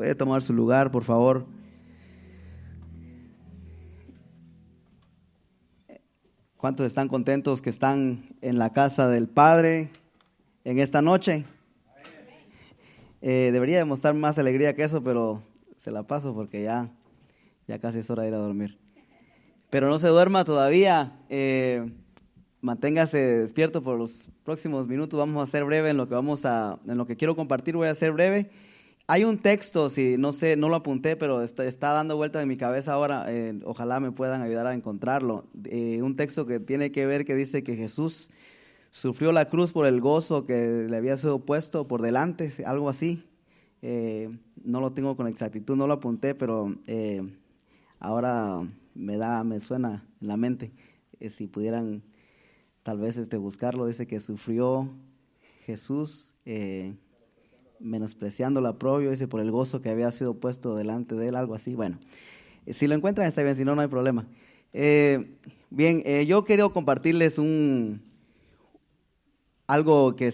Puede tomar su lugar, por favor. ¿Cuántos están contentos que están en la casa del Padre en esta noche? Debería demostrar más alegría que eso, pero se la paso porque ya casi es hora de ir a dormir. Pero no se duerma todavía, manténgase despierto por los próximos minutos. Vamos a ser breve en lo que quiero compartir, voy a ser breve. Hay un texto, si no sé, no lo apunté, pero está dando vueltas en mi cabeza ahora, ojalá me puedan ayudar a encontrarlo. Un texto que tiene que ver, que dice que Jesús sufrió la cruz por el gozo que le había sido puesto por delante, algo así. No lo tengo con exactitud, no lo apunté, pero ahora me suena en la mente. Si pudieran tal vez buscarlo, dice que sufrió Jesús menospreciando la oprobio, dice, por el gozo que había sido puesto delante de él, algo así. Bueno, si lo encuentran está bien, si no, no hay problema. Bien, yo quiero compartirles algo que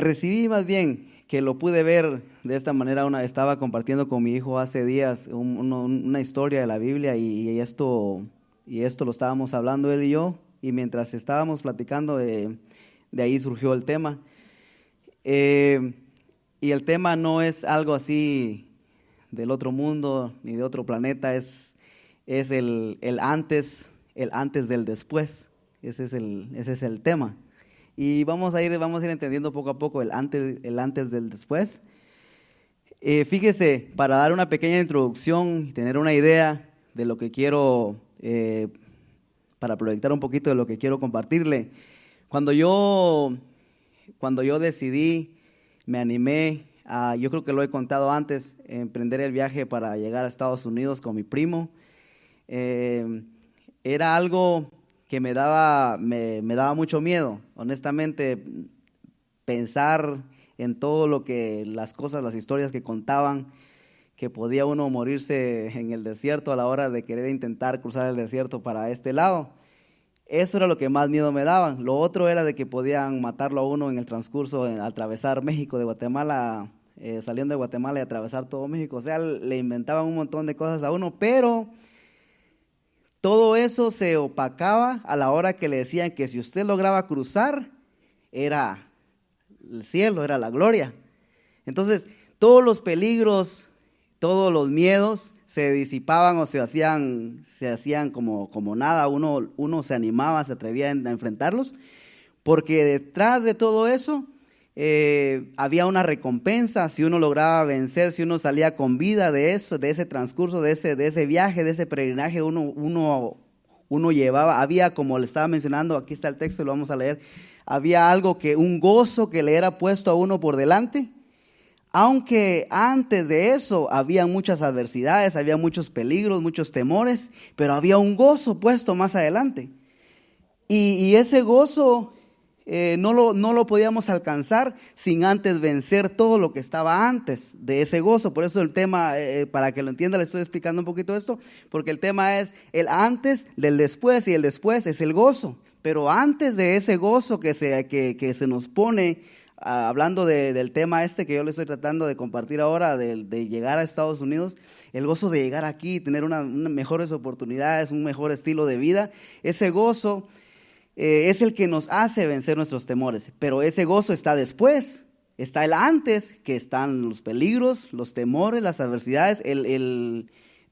recibí más bien, que lo pude ver de esta manera. Estaba compartiendo con mi hijo hace días una historia de la Biblia y esto lo estábamos hablando él y yo, y mientras estábamos platicando de ahí surgió el tema. Y el tema no es algo así del otro mundo ni de otro planeta, es el antes del después. Ese es el tema. Y vamos a ir entendiendo poco a poco el antes del después. Fíjese, para dar una pequeña introducción y tener una idea de lo que quiero, para proyectar un poquito de lo que quiero compartirle. Cuando yo decidí, me animé yo creo que lo he contado antes, emprender el viaje para llegar a Estados Unidos con mi primo. Era algo que me daba mucho miedo, honestamente, pensar en todo las historias que contaban, que podía uno morirse en el desierto a la hora de querer intentar cruzar el desierto para este lado. Eso era lo que más miedo me daba. Lo otro era de que podían matarlo a uno en el transcurso, atravesar México de Guatemala, saliendo de Guatemala y atravesar todo México. O sea, le inventaban un montón de cosas a uno, pero todo eso se opacaba a la hora que le decían que si usted lograba cruzar, era el cielo, era la gloria. Entonces, todos los peligros, todos los miedos se disipaban o se hacían como nada. Uno se animaba, se atrevía a enfrentarlos, porque detrás de todo eso había una recompensa. Si uno lograba vencer, si uno salía con vida de eso, de ese transcurso, de ese viaje, de ese peregrinaje, uno llevaba, había, como le estaba mencionando, aquí está el texto, lo vamos a leer, había un gozo que le era puesto a uno por delante. Aunque antes de eso había muchas adversidades, había muchos peligros, muchos temores, pero había un gozo puesto más adelante. Y ese gozo no lo podíamos alcanzar sin antes vencer todo lo que estaba antes de ese gozo. Por eso el tema, para que lo entienda, le estoy explicando un poquito esto, porque el tema es el antes del después, y el después es el gozo. Pero antes de ese gozo que se nos pone, hablando del tema que yo le estoy tratando de compartir ahora, de llegar a Estados Unidos, el gozo de llegar aquí, tener unas mejores oportunidades, un mejor estilo de vida, ese gozo es el que nos hace vencer nuestros temores. Pero ese gozo está después, está el antes, que están los peligros, los temores, las adversidades,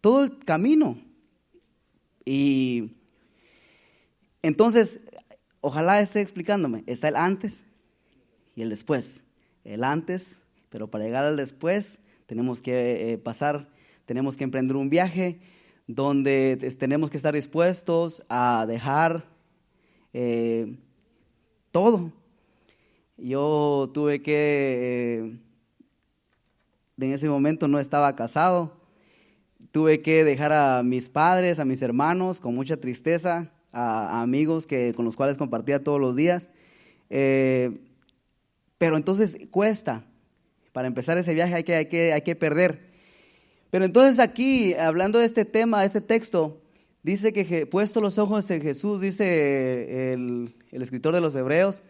todo el camino. Y entonces, ojalá esté explicándome, está el antes y el después. El antes, pero para llegar al después tenemos que tenemos que emprender un viaje donde tenemos que estar dispuestos a dejar todo. Yo tuve que, en ese momento no estaba casado, tuve que dejar a mis padres, a mis hermanos, con mucha tristeza, a amigos con los cuales compartía todos los días. Pero entonces cuesta. Para empezar ese viaje hay que perder. Pero entonces aquí, hablando de este tema, de este texto, dice que puesto los ojos en Jesús, dice el escritor de los Hebreos,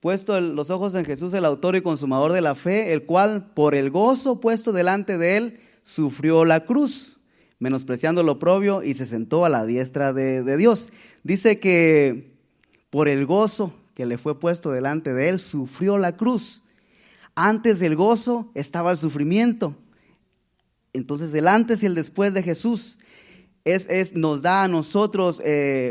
puesto los ojos en Jesús, el autor y consumador de la fe, el cual por el gozo puesto delante de él, sufrió la cruz, menospreciando lo oprobio, y se sentó a la diestra de Dios. Dice que por el gozo que le fue puesto delante de él, sufrió la cruz. Antes del gozo estaba el sufrimiento. Entonces el antes y el después de Jesús nos da a nosotros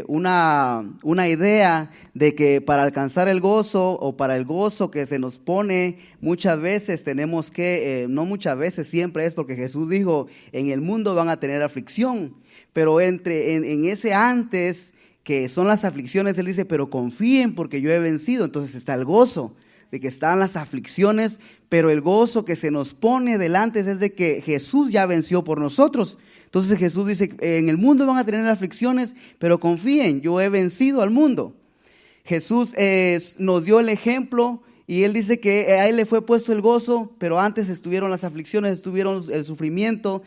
una idea de que para alcanzar el gozo, o para el gozo que se nos pone, muchas veces tenemos que, no muchas veces, siempre es porque Jesús dijo, en el mundo van a tener aflicción, pero en ese antes, que son las aflicciones, Él dice, pero confíen porque yo he vencido. Entonces está el gozo de que están las aflicciones, pero el gozo que se nos pone delante es de que Jesús ya venció por nosotros. Entonces Jesús dice, en el mundo van a tener aflicciones, pero confíen, yo he vencido al mundo. Jesús nos dio el ejemplo y Él dice que a Él le fue puesto el gozo, pero antes estuvieron las aflicciones, estuvieron el sufrimiento.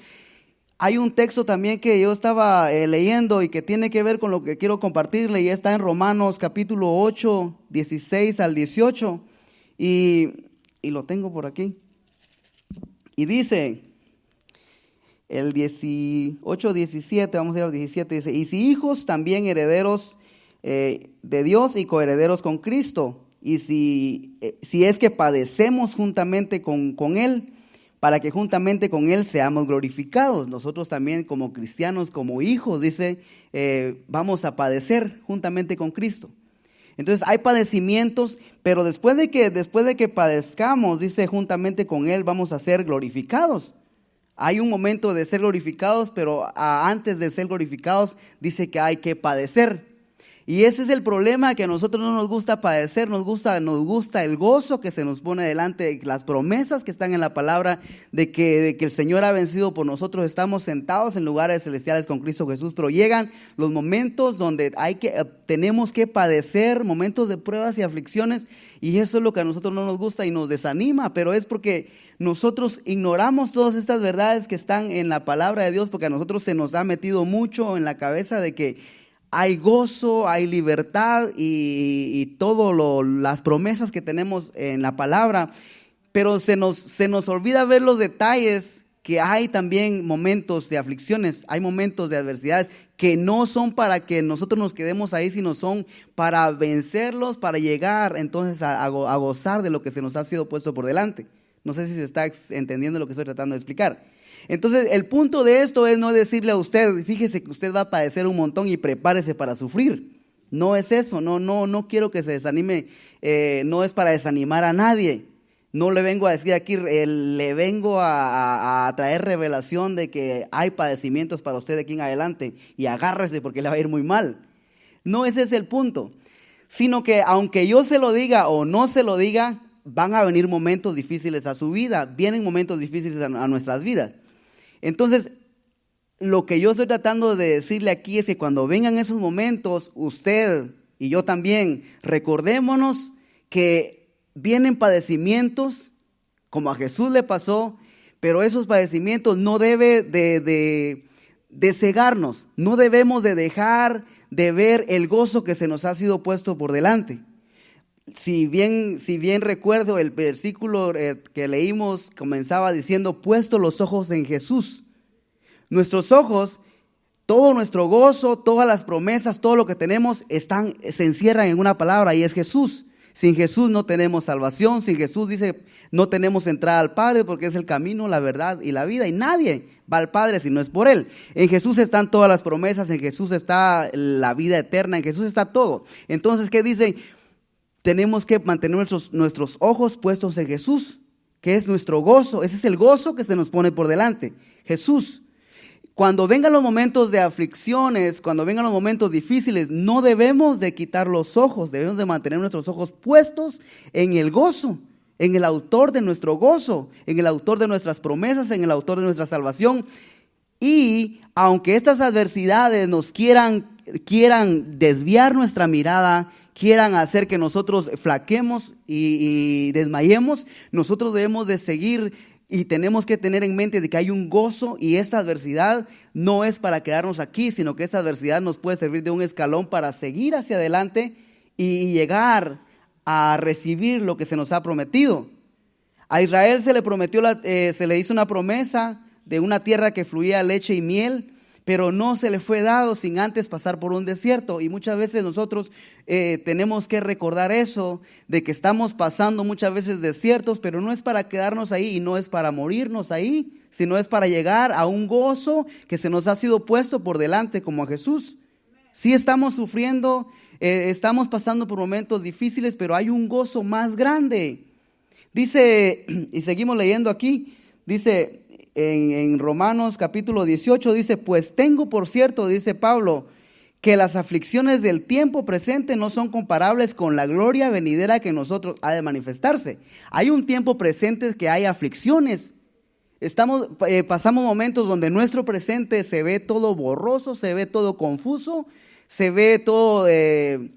Hay un texto también que yo estaba leyendo y que tiene que ver con lo que quiero compartirle, y está en Romanos capítulo 8, 16 al 18, y lo tengo por aquí. Y dice, el 18, 17, vamos a ir al 17, dice, y si hijos, también herederos de Dios y coherederos con Cristo, y si es que padecemos juntamente con Él, para que juntamente con Él seamos glorificados. Nosotros también como cristianos, como hijos, dice, vamos a padecer juntamente con Cristo. Entonces hay padecimientos, pero después de que padezcamos, dice, juntamente con Él vamos a ser glorificados. Hay un momento de ser glorificados, pero antes de ser glorificados dice que hay que padecer. Y ese es el problema, que a nosotros no nos gusta padecer, nos gusta el gozo que se nos pone delante, las promesas que están en la palabra de que el Señor ha vencido por nosotros. Estamos sentados en lugares celestiales con Cristo Jesús, pero llegan los momentos donde tenemos que padecer, momentos de pruebas y aflicciones, y eso es lo que a nosotros no nos gusta y nos desanima, pero es porque nosotros ignoramos todas estas verdades que están en la palabra de Dios, porque a nosotros se nos ha metido mucho en la cabeza de que hay gozo, hay libertad y todas las promesas que tenemos en la palabra, pero se nos olvida ver los detalles, que hay también momentos de aflicciones, hay momentos de adversidades que no son para que nosotros nos quedemos ahí, sino son para vencerlos, para llegar entonces a gozar de lo que se nos ha sido puesto por delante. No sé si se está entendiendo lo que estoy tratando de explicar. Entonces el punto de esto es no decirle a usted, fíjese que usted va a padecer un montón y prepárese para sufrir. No es eso, no quiero que se desanime, no es para desanimar a nadie. No le vengo a decir aquí, le vengo a traer revelación de que hay padecimientos para usted de aquí en adelante y agárrese porque le va a ir muy mal. No ese es el punto, sino que aunque yo se lo diga o no se lo diga, van a venir momentos difíciles a su vida, vienen momentos difíciles a nuestras vidas. Entonces, lo que yo estoy tratando de decirle aquí es que cuando vengan esos momentos, usted y yo también, recordémonos que vienen padecimientos, como a Jesús le pasó, pero esos padecimientos no deben de cegarnos, no debemos de dejar de ver el gozo que se nos ha sido puesto por delante. Si bien recuerdo, el versículo que leímos comenzaba diciendo, puesto los ojos en Jesús. Nuestros ojos, todo nuestro gozo, todas las promesas, todo lo que tenemos se encierran en una palabra, y es Jesús. Sin Jesús no tenemos salvación, sin Jesús dice no tenemos entrada al Padre, porque es el camino, la verdad y la vida, y nadie va al Padre si no es por Él. En Jesús están todas las promesas, en Jesús está la vida eterna, en Jesús está todo. Entonces, ¿qué dicen? Tenemos que mantener nuestros ojos puestos en Jesús, que es nuestro gozo. Ese es el gozo que se nos pone por delante, Jesús. Cuando vengan los momentos de aflicciones, cuando vengan los momentos difíciles, no debemos de quitar los ojos, debemos de mantener nuestros ojos puestos en el gozo, en el autor de nuestro gozo, en el autor de nuestras promesas, en el autor de nuestra salvación. Y aunque estas adversidades nos quieran desviar nuestra mirada, quieran hacer que nosotros flaquemos y desmayemos, nosotros debemos de seguir y tenemos que tener en mente de que hay un gozo, y esta adversidad no es para quedarnos aquí, sino que esta adversidad nos puede servir de un escalón para seguir hacia adelante y llegar a recibir lo que se nos ha prometido. A Israel se le prometió, se le hizo una promesa de una tierra que fluía leche y miel, pero no se le fue dado sin antes pasar por un desierto. Y muchas veces nosotros tenemos que recordar eso, de que estamos pasando muchas veces desiertos, pero no es para quedarnos ahí y no es para morirnos ahí, sino es para llegar a un gozo que se nos ha sido puesto por delante como a Jesús. Sí estamos sufriendo, estamos pasando por momentos difíciles, pero hay un gozo más grande. Dice, y seguimos leyendo aquí, dice en Romanos capítulo 18, dice, pues tengo por cierto, dice Pablo, que las aflicciones del tiempo presente no son comparables con la gloria venidera que en nosotros ha de manifestarse. Hay un tiempo presente que hay aflicciones. Pasamos momentos donde nuestro presente se ve todo borroso, se ve todo confuso, se ve todo, se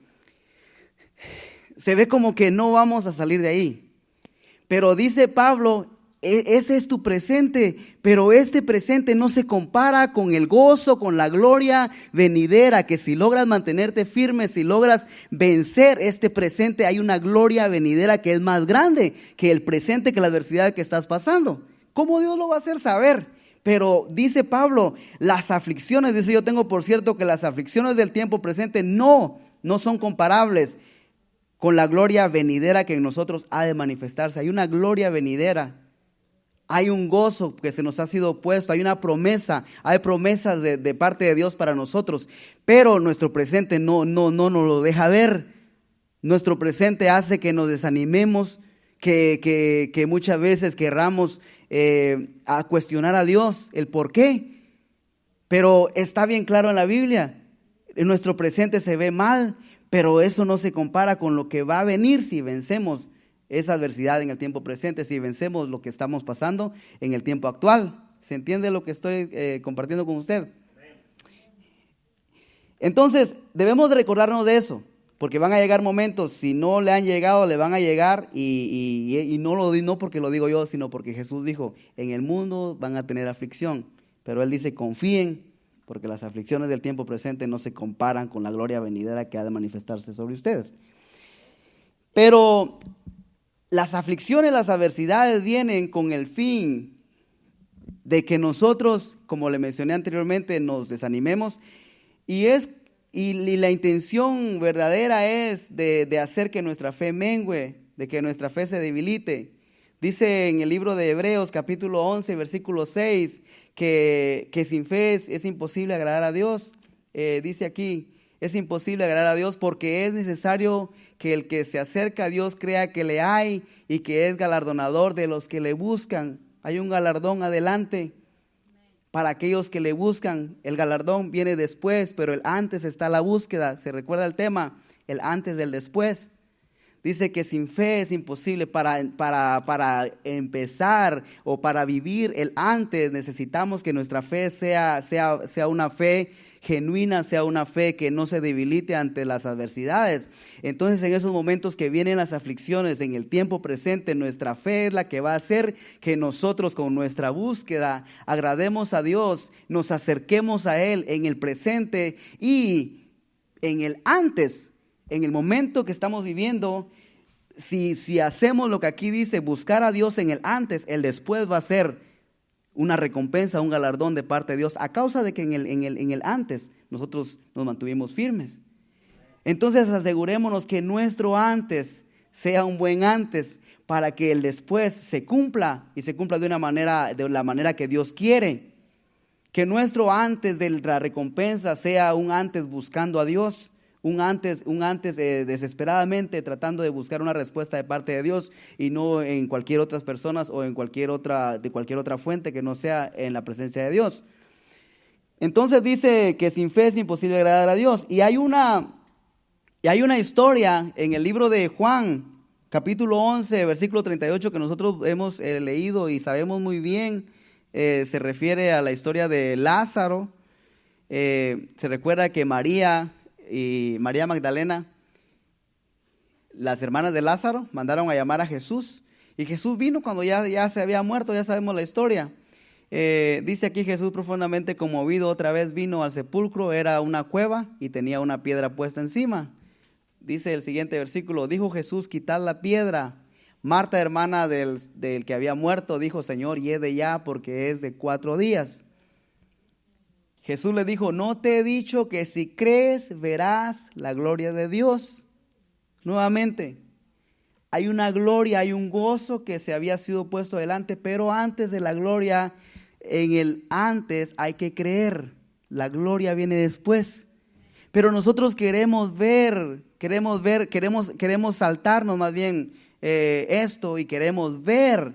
ve como que no vamos a salir de ahí. Pero dice Pablo, ese es tu presente, pero este presente no se compara con el gozo, con la gloria venidera, que si logras mantenerte firme, si logras vencer este presente, hay una gloria venidera que es más grande que el presente, que la adversidad que estás pasando. ¿Cómo Dios lo va a hacer saber? Pero dice Pablo, las aflicciones, dice, yo tengo por cierto que las aflicciones del tiempo presente no son comparables con la gloria venidera que en nosotros ha de manifestarse. Hay una gloria venidera. Hay un gozo que se nos ha sido puesto, hay una promesa, hay promesas de parte de Dios para nosotros, pero nuestro presente no nos lo deja ver. Nuestro presente hace que nos desanimemos, que muchas veces querramos a cuestionar a Dios el por qué. Pero está bien claro en la Biblia, en nuestro presente se ve mal, pero eso no se compara con lo que va a venir si vencemos esa adversidad en el tiempo presente, si vencemos lo que estamos pasando en el tiempo actual. ¿Se entiende lo que estoy compartiendo con usted? Entonces, debemos de recordarnos de eso, porque van a llegar momentos, si no le han llegado, le van a llegar, y no porque lo digo yo, sino porque Jesús dijo, en el mundo van a tener aflicción, pero Él dice, confíen, porque las aflicciones del tiempo presente no se comparan con la gloria venidera que ha de manifestarse sobre ustedes. Pero las aflicciones, las adversidades vienen con el fin de que nosotros, como le mencioné anteriormente, nos desanimemos, y la intención verdadera es de hacer que nuestra fe mengüe, de que nuestra fe se debilite. Dice en el libro de Hebreos capítulo 11 versículo 6 que sin fe es imposible agradar a Dios. Dice aquí, es imposible agradar a Dios porque es necesario que el que se acerca a Dios crea que le hay y que es galardonador de los que le buscan. Hay un galardón adelante para aquellos que le buscan. El galardón viene después, pero el antes está la búsqueda. ¿Se recuerda el tema? El antes del después. Dice que sin fe es imposible. Para empezar o para vivir el antes, necesitamos que nuestra fe sea una fe genuina, sea una fe que no se debilite ante las adversidades. Entonces, en esos momentos que vienen las aflicciones, en el tiempo presente, nuestra fe es la que va a hacer que nosotros con nuestra búsqueda agrademos a Dios, nos acerquemos a Él en el presente, y en el antes, en el momento que estamos viviendo, si hacemos lo que aquí dice, buscar a Dios en el antes, el después va a ser una recompensa, un galardón de parte de Dios, a causa de que en el antes nosotros nos mantuvimos firmes. Entonces asegurémonos que nuestro antes sea un buen antes, para que el después se cumpla, y se cumpla de la manera que Dios quiere. Que nuestro antes de la recompensa sea un antes buscando a Dios, un antes desesperadamente tratando de buscar una respuesta de parte de Dios, y no en cualquier otras personas o de cualquier otra fuente que no sea en la presencia de Dios. Entonces dice que sin fe es imposible agradar a Dios. Y hay una historia en el libro de Juan, capítulo 11, versículo 38, que nosotros hemos leído y sabemos muy bien. Se refiere a la historia de Lázaro. Se recuerda que María y María Magdalena, las hermanas de Lázaro, mandaron a llamar a Jesús, y Jesús vino cuando ya se había muerto. Ya sabemos la historia. Dice aquí, Jesús, profundamente conmovido, otra vez vino al sepulcro. Era una cueva y tenía una piedra puesta encima. dice el siguiente versículo, dijo Jesús, quitad la piedra. Marta, hermana del que había muerto, dijo, Señor, hiede ya, porque es de 4 días. Jesús le dijo, ¿no te he dicho que si crees verás la gloria de Dios? Nuevamente, hay una gloria, hay un gozo que se había sido puesto delante, pero antes de la gloria, en el antes hay que creer. La gloria viene después. Pero nosotros queremos saltarnos más bien esto y queremos ver,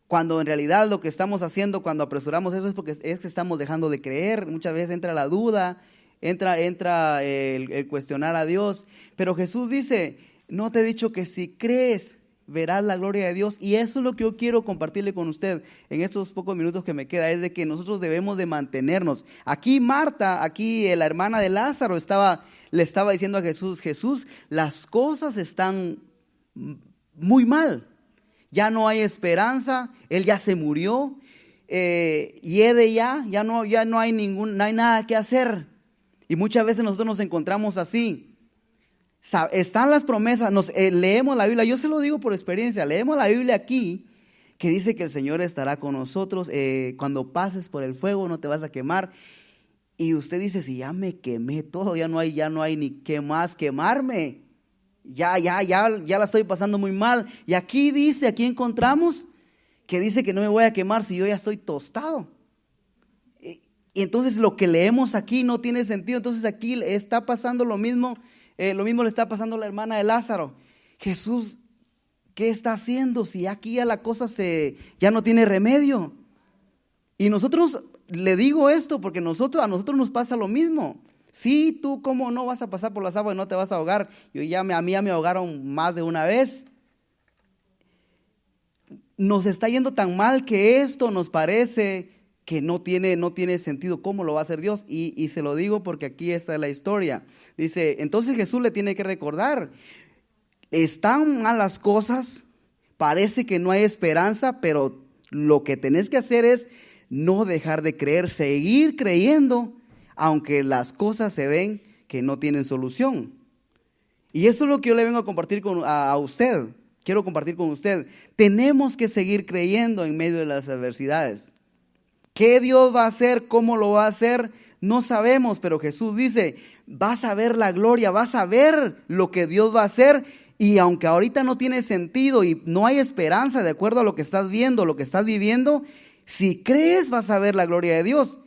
cuando en realidad lo que estamos haciendo cuando apresuramos eso es que estamos dejando de creer. Muchas veces entra la duda, entra el cuestionar a Dios. Pero Jesús dice, no te he dicho que si crees verás la gloria de Dios. Y eso es lo que yo quiero compartirle con usted en estos pocos minutos que me queda, es de que nosotros debemos de mantenernos. Aquí Marta, la hermana de Lázaro, le estaba diciendo a Jesús, Jesús, las cosas están muy mal, ya no hay esperanza, él ya se murió, hiede ya no hay nada que hacer. Y muchas veces nosotros nos encontramos así. Están las promesas, leemos la Biblia, yo se lo digo por experiencia, leemos la Biblia aquí, que dice que el Señor estará con nosotros, cuando pases por el fuego no te vas a quemar. Y usted dice, si ya me quemé todo, ya no hay ni qué más quemarme. Ya la estoy pasando muy mal. Y aquí encontramos que dice que no me voy a quemar si yo ya estoy tostado. Y entonces lo que leemos aquí no tiene sentido. Entonces aquí está pasando lo mismo le está pasando a la hermana de Lázaro. Jesús, ¿qué está haciendo si aquí ya la cosa ya no tiene remedio? Y nosotros, le digo esto porque a nosotros nos pasa lo mismo. Sí, tú cómo no vas a pasar por las aguas y no te vas a ahogar. A mí ya me ahogaron más de una vez. Nos está yendo tan mal que esto nos parece que no tiene sentido. ¿Cómo lo va a hacer Dios? Y se lo digo porque aquí está la historia. Dice, entonces Jesús le tiene que recordar, están mal las cosas, parece que no hay esperanza, pero lo que tenés que hacer es no dejar de creer, seguir creyendo, aunque las cosas se ven que no tienen solución. Y eso es lo que yo le vengo a compartir a usted. Quiero compartir con usted. Tenemos que seguir creyendo en medio de las adversidades. ¿Qué Dios va a hacer? ¿Cómo lo va a hacer? No sabemos, pero Jesús dice, vas a ver la gloria, vas a ver lo que Dios va a hacer. Y aunque ahorita no tiene sentido y no hay esperanza de acuerdo a lo que estás viendo, lo que estás viviendo, si crees vas a ver la gloria de Dios.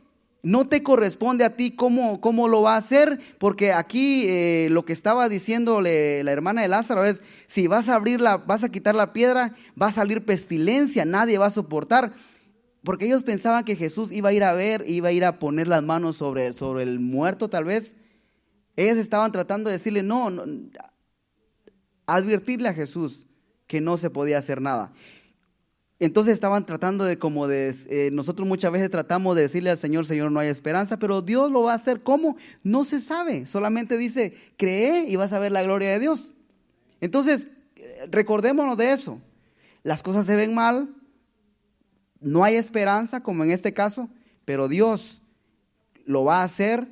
No te corresponde a ti cómo lo va a hacer, porque aquí lo que estaba diciéndole la hermana de Lázaro es, si vas a quitar la piedra, va a salir pestilencia, nadie va a soportar. Porque ellos pensaban que Jesús iba a ir a poner las manos sobre el muerto tal vez. Ellos estaban tratando de decirle, no, advertirle a Jesús que no se podía hacer nada. Entonces estaban tratando nosotros muchas veces tratamos de decirle al Señor, Señor, no hay esperanza, pero Dios lo va a hacer. ¿Cómo? No se sabe, solamente dice, cree y vas a ver la gloria de Dios. Entonces, recordémonos de eso. Las cosas se ven mal, no hay esperanza, como en este caso, pero Dios lo va a hacer.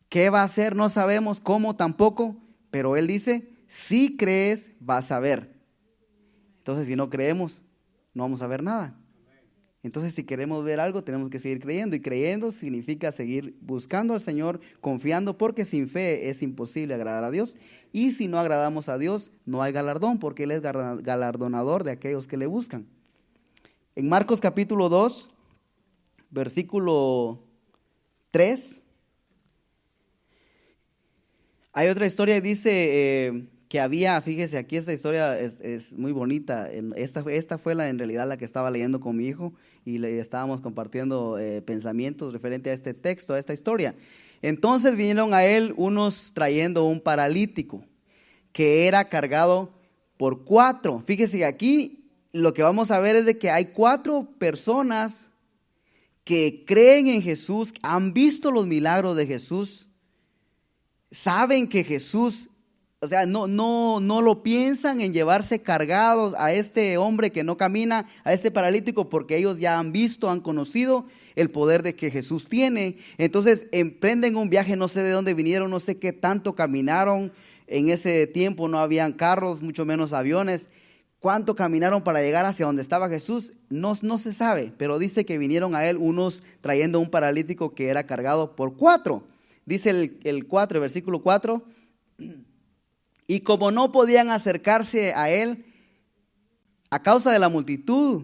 ¿Qué va a hacer? No sabemos, cómo tampoco, pero Él dice, si crees, vas a ver. Entonces, si no creemos, no vamos a ver nada. Entonces, si queremos ver algo, tenemos que seguir creyendo. Y creyendo significa seguir buscando al Señor, confiando, porque sin fe es imposible agradar a Dios. Y si no agradamos a Dios, no hay galardón, porque Él es galardonador de aquellos que le buscan. En Marcos capítulo 2, versículo 3, hay otra historia que dice que había, fíjese, aquí esta historia es muy bonita. Esta fue en realidad la que estaba leyendo con mi hijo y le estábamos compartiendo pensamientos referente a este texto, a esta historia. Entonces vinieron a él unos trayendo un paralítico que era cargado por 4. Fíjese que aquí lo que vamos a ver es de que hay 4 personas que creen en Jesús, han visto los milagros de Jesús, saben que Jesús, o sea, no lo piensan en llevarse cargados a este hombre que no camina, a este paralítico, porque ellos ya han visto, han conocido el poder de que Jesús tiene. Entonces emprenden un viaje, no sé de dónde vinieron, no sé qué tanto caminaron, En ese tiempo no habían carros, mucho menos aviones. ¿Cuánto caminaron para llegar hacia donde estaba Jesús? No se sabe, pero dice que vinieron a él unos trayendo un paralítico que era cargado por 4. Dice el 4, el versículo 4. Y como no podían acercarse a él, a causa de la multitud,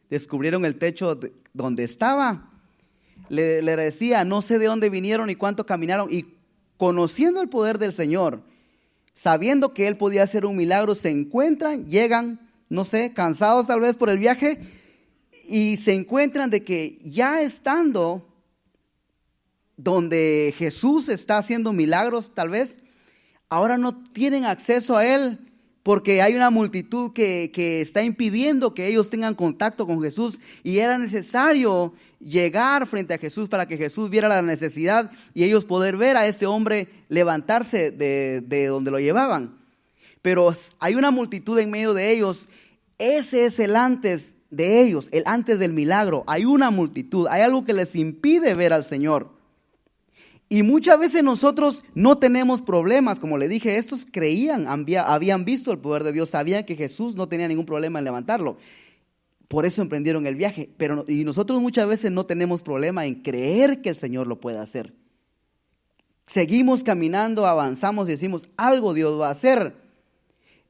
descubrieron el techo donde estaba. Le decía, no sé de dónde vinieron y cuánto caminaron. Y conociendo el poder del Señor, sabiendo que Él podía hacer un milagro, se encuentran, llegan, no sé, cansados tal vez por el viaje, y se encuentran de que ya estando donde Jesús está haciendo milagros tal vez, ahora no tienen acceso a Él, porque hay una multitud que está impidiendo que ellos tengan contacto con Jesús, y era necesario llegar frente a Jesús para que Jesús viera la necesidad y ellos poder ver a este hombre levantarse de donde lo llevaban. Pero hay una multitud en medio de ellos. Ese es el antes de ellos, el antes del milagro. Hay una multitud, hay algo que les impide ver al Señor. Y muchas veces nosotros no tenemos problemas, como le dije, estos creían, habían visto el poder de Dios, sabían que Jesús no tenía ningún problema en levantarlo. Por eso emprendieron el viaje. Y nosotros muchas veces no tenemos problema en creer que el Señor lo puede hacer. Seguimos caminando, avanzamos y decimos, algo Dios va a hacer.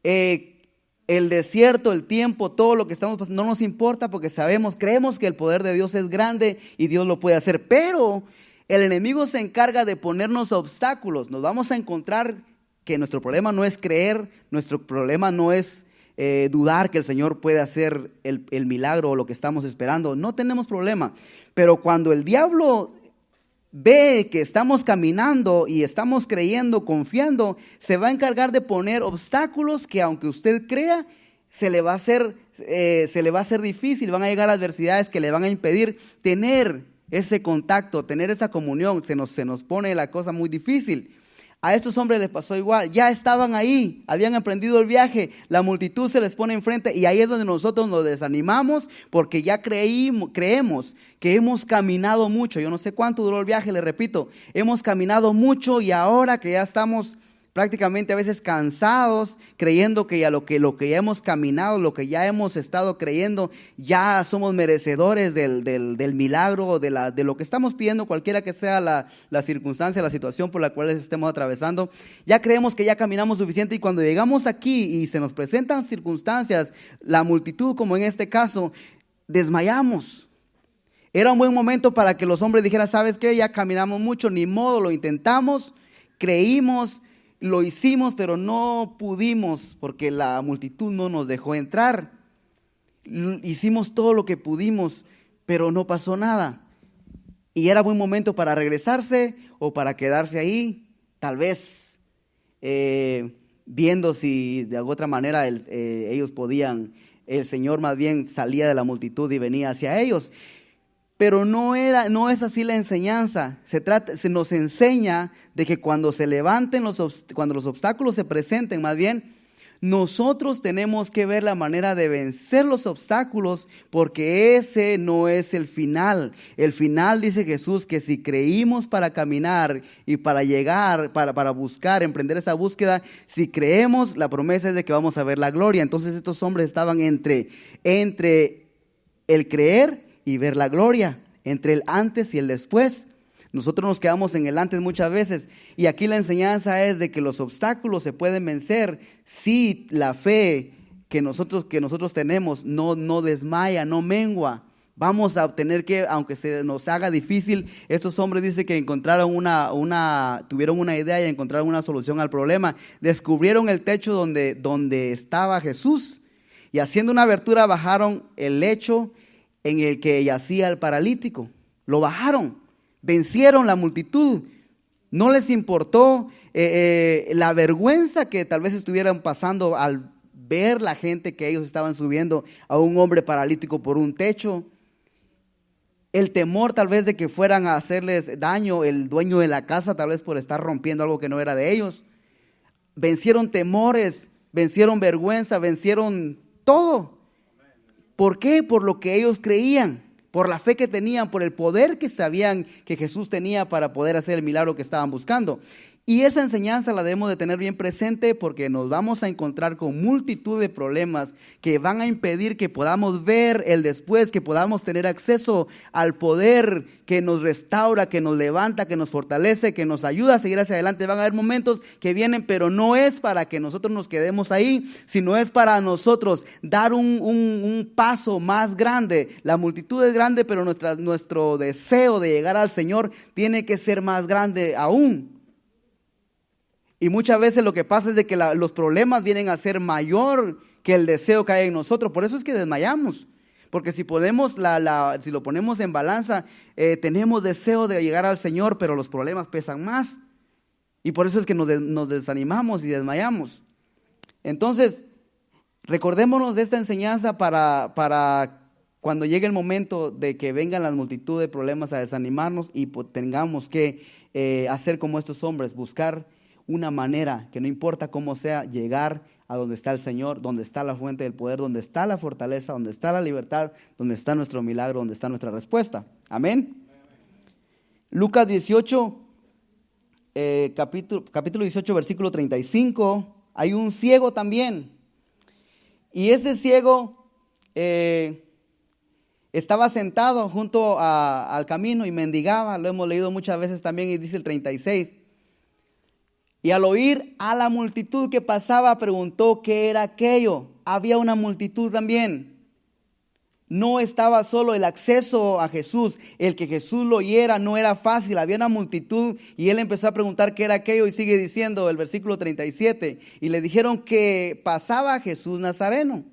El desierto, el tiempo, todo lo que estamos pasando, no nos importa porque creemos que el poder de Dios es grande y Dios lo puede hacer. Pero el enemigo se encarga de ponernos obstáculos. Nos vamos a encontrar que nuestro problema no es creer, nuestro problema no es dudar que el Señor puede hacer el milagro o lo que estamos esperando. No tenemos problema. Pero cuando el diablo ve que estamos caminando y estamos creyendo, confiando, se va a encargar de poner obstáculos que aunque usted crea, se le va a hacer difícil. Van a llegar adversidades que le van a impedir tener ese contacto, tener esa comunión. Se nos pone la cosa muy difícil. A estos hombres les pasó igual, ya estaban ahí, habían emprendido el viaje, la multitud se les pone enfrente y ahí es donde nosotros nos desanimamos porque ya creemos que hemos caminado mucho. Yo no sé cuánto duró el viaje, le repito, hemos caminado mucho y ahora que ya estamos prácticamente a veces cansados, creyendo que ya lo que ya hemos caminado, lo que ya hemos estado creyendo, ya somos merecedores del milagro, de lo que estamos pidiendo, cualquiera que sea la circunstancia, la situación por la cual estemos atravesando. Ya creemos que ya caminamos suficiente y cuando llegamos aquí y se nos presentan circunstancias, la multitud como en este caso, desmayamos. Era un buen momento para que los hombres dijeran, ¿sabes qué? Ya caminamos mucho, ni modo, lo intentamos, creímos, lo hicimos, pero no pudimos porque la multitud no nos dejó entrar. Hicimos todo lo que pudimos, pero no pasó nada. Y era buen momento para regresarse o para quedarse ahí, tal vez viendo si de alguna otra manera ellos podían, el Señor más bien salía de la multitud y venía hacia ellos. Pero no es así la enseñanza. Se nos enseña de que cuando se levanten cuando los obstáculos se presenten, más bien, nosotros tenemos que ver la manera de vencer los obstáculos, porque ese no es el final. El final, dice Jesús, que si creímos para caminar y para llegar, para buscar, emprender esa búsqueda, si creemos, la promesa es de que vamos a ver la gloria. Entonces estos hombres estaban entre el creer y ver la gloria, entre el antes y el después. Nosotros nos quedamos en el antes muchas veces y aquí la enseñanza es de que los obstáculos se pueden vencer si la fe que nosotros tenemos no desmaya, no mengua. Vamos a tener que, aunque se nos haga difícil, estos hombres dicen que encontraron tuvieron una idea y encontraron una solución al problema. Descubrieron el techo donde estaba Jesús y haciendo una abertura bajaron el lecho en el que yacía el paralítico. Lo bajaron, vencieron la multitud. No les importó la vergüenza que tal vez estuvieran pasando al ver la gente que ellos estaban subiendo a un hombre paralítico por un techo. El temor tal vez de que fueran a hacerles daño el dueño de la casa, tal vez por estar rompiendo algo que no era de ellos. Vencieron temores, vencieron vergüenza, vencieron todo. ¿Por qué? Por lo que ellos creían, por la fe que tenían, por el poder que sabían que Jesús tenía para poder hacer el milagro que estaban buscando. Y esa enseñanza la debemos de tener bien presente porque nos vamos a encontrar con multitud de problemas que van a impedir que podamos ver el después, que podamos tener acceso al poder que nos restaura, que nos levanta, que nos fortalece, que nos ayuda a seguir hacia adelante. Van a haber momentos que vienen, pero no es para que nosotros nos quedemos ahí, sino es para nosotros dar un paso más grande. La multitud es grande, pero nuestro deseo de llegar al Señor tiene que ser más grande aún. Y muchas veces lo que pasa es de que los problemas vienen a ser mayor que el deseo que hay en nosotros. Por eso es que desmayamos. Porque si si lo ponemos en balanza, tenemos deseo de llegar al Señor, pero los problemas pesan más. Y por eso es que nos desanimamos y desmayamos. Entonces, recordémonos de esta enseñanza para cuando llegue el momento de que vengan las multitud de problemas a desanimarnos y tengamos que hacer como estos hombres, buscar una manera, que no importa cómo sea, llegar a donde está el Señor, donde está la fuente del poder, donde está la fortaleza, donde está la libertad, donde está nuestro milagro, donde está nuestra respuesta. Amén. Lucas 18, capítulo 18, versículo 35, hay un ciego también. Y ese ciego estaba sentado junto al camino y mendigaba, lo hemos leído muchas veces también, y dice el 36. Y al oír a la multitud que pasaba, preguntó qué era aquello. Había una multitud también. No estaba solo el acceso a Jesús, el que Jesús lo oyera no era fácil, había una multitud y él empezó a preguntar qué era aquello y sigue diciendo el versículo 37. Y le dijeron que pasaba Jesús Nazareno.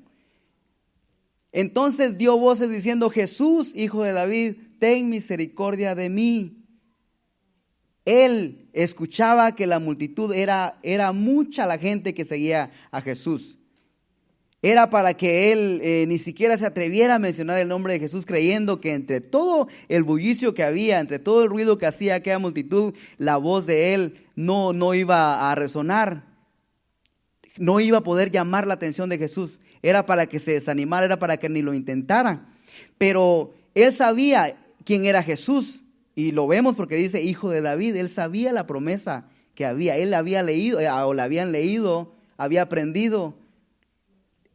Entonces dio voces diciendo: Jesús, hijo de David, ten misericordia de mí. Él escuchaba que la multitud era mucha la gente que seguía a Jesús. Era para que él ni siquiera se atreviera a mencionar el nombre de Jesús, creyendo que entre todo el bullicio que había, entre todo el ruido que hacía aquella multitud, la voz de él no iba a resonar. No iba a poder llamar la atención de Jesús. Era para que se desanimara, era para que ni lo intentara. Pero él sabía quién era Jesús. Y lo vemos porque dice hijo de David. Él sabía la promesa que había. Él había leído, o la habían leído, había aprendido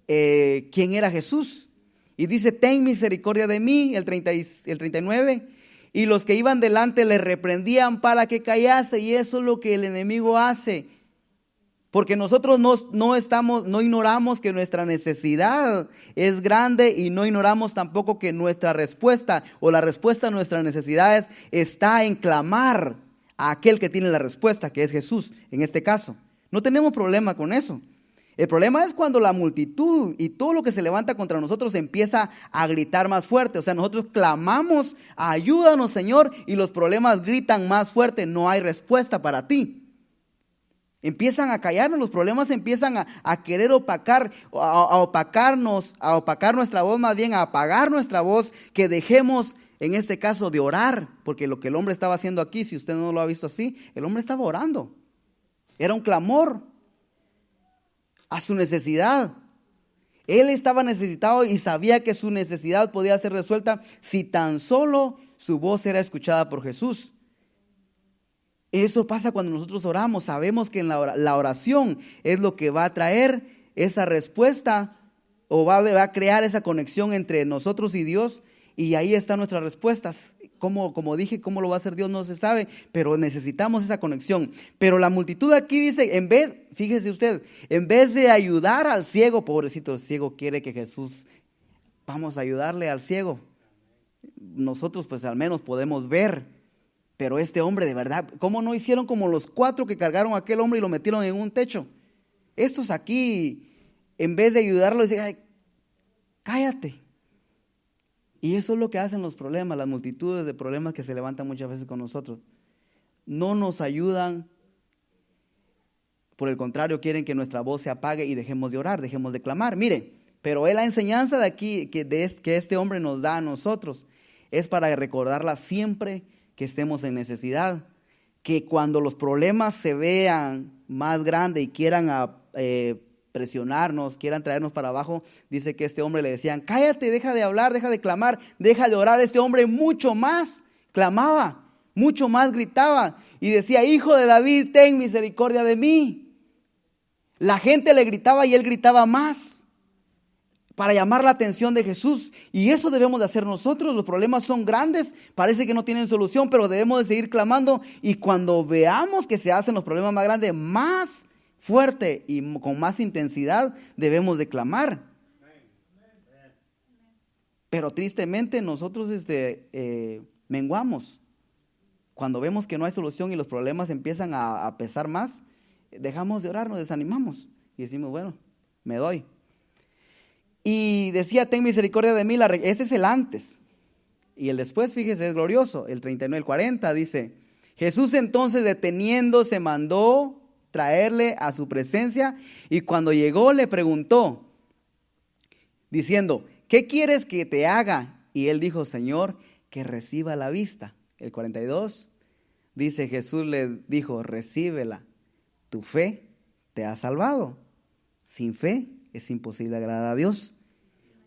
quién era Jesús. Y dice: ten misericordia de mí, el 39. Y los que iban delante le reprendían para que callase. Y eso es lo que el enemigo hace. Porque nosotros no ignoramos que nuestra necesidad es grande y no ignoramos tampoco que nuestra respuesta o la respuesta a nuestras necesidades está en clamar a aquel que tiene la respuesta, que es Jesús en este caso. No tenemos problema con eso. El problema es cuando la multitud y todo lo que se levanta contra nosotros empieza a gritar más fuerte. O sea, nosotros clamamos: ayúdanos, Señor, y los problemas gritan más fuerte: no hay respuesta para ti. Empiezan a callarnos, los problemas empiezan a querer opacar, a opacarnos, a opacar nuestra voz, más bien a apagar nuestra voz, que dejemos en este caso de orar, porque lo que el hombre estaba haciendo aquí, si usted no lo ha visto así, el hombre estaba orando. Era un clamor a su necesidad. Él estaba necesitado y sabía que su necesidad podía ser resuelta si tan solo su voz era escuchada por Jesús. Eso pasa cuando nosotros oramos. Sabemos que en la oración es lo que va a traer esa respuesta o va a crear esa conexión entre nosotros y Dios. Y ahí están nuestras respuestas. Como dije, cómo lo va a hacer Dios no se sabe, pero necesitamos esa conexión. Pero la multitud aquí dice, fíjese usted, en vez de ayudar al ciego, pobrecito el ciego, quiere que Jesús, vamos a ayudarle al ciego. Nosotros pues al menos podemos ver. Pero este hombre, de verdad, ¿cómo no hicieron como los 4 que cargaron a aquel hombre y lo metieron en un techo? Estos aquí, en vez de ayudarlo, dicen: ay, cállate. Y eso es lo que hacen los problemas, las multitudes de problemas que se levantan muchas veces con nosotros. No nos ayudan, por el contrario, quieren que nuestra voz se apague y dejemos de orar, dejemos de clamar. Mire, pero la enseñanza de aquí, que este hombre nos da a nosotros, es para recordarla siempre que estemos en necesidad, que cuando los problemas se vean más grandes y quieran presionarnos, quieran traernos para abajo, dice que este hombre le decían: cállate, deja de hablar, deja de clamar, deja de orar. Este hombre mucho más clamaba, mucho más gritaba, y decía: Hijo de David, ten misericordia de mí. La gente le gritaba y él gritaba más para llamar la atención de Jesús. Y eso debemos de hacer nosotros. Los problemas son grandes, parece que no tienen solución, pero debemos de seguir clamando. Y cuando veamos que se hacen los problemas más grandes, más fuerte y con más intensidad debemos de clamar. Pero tristemente nosotros menguamos. Cuando vemos que no hay solución y los problemas empiezan a pesar más, dejamos de orar, nos desanimamos y decimos: bueno, me doy. Y decía: ten misericordia de mí. Ese es el antes. Y el después, fíjese, es glorioso. El 39, el 40 dice: Jesús entonces, deteniéndose, mandó traerle a su presencia, y cuando llegó le preguntó, diciendo: ¿qué quieres que te haga? Y él dijo: Señor, que reciba la vista. El 42 dice: Jesús le dijo: recíbela, tu fe te ha salvado. Sin fe es imposible agradar a Dios,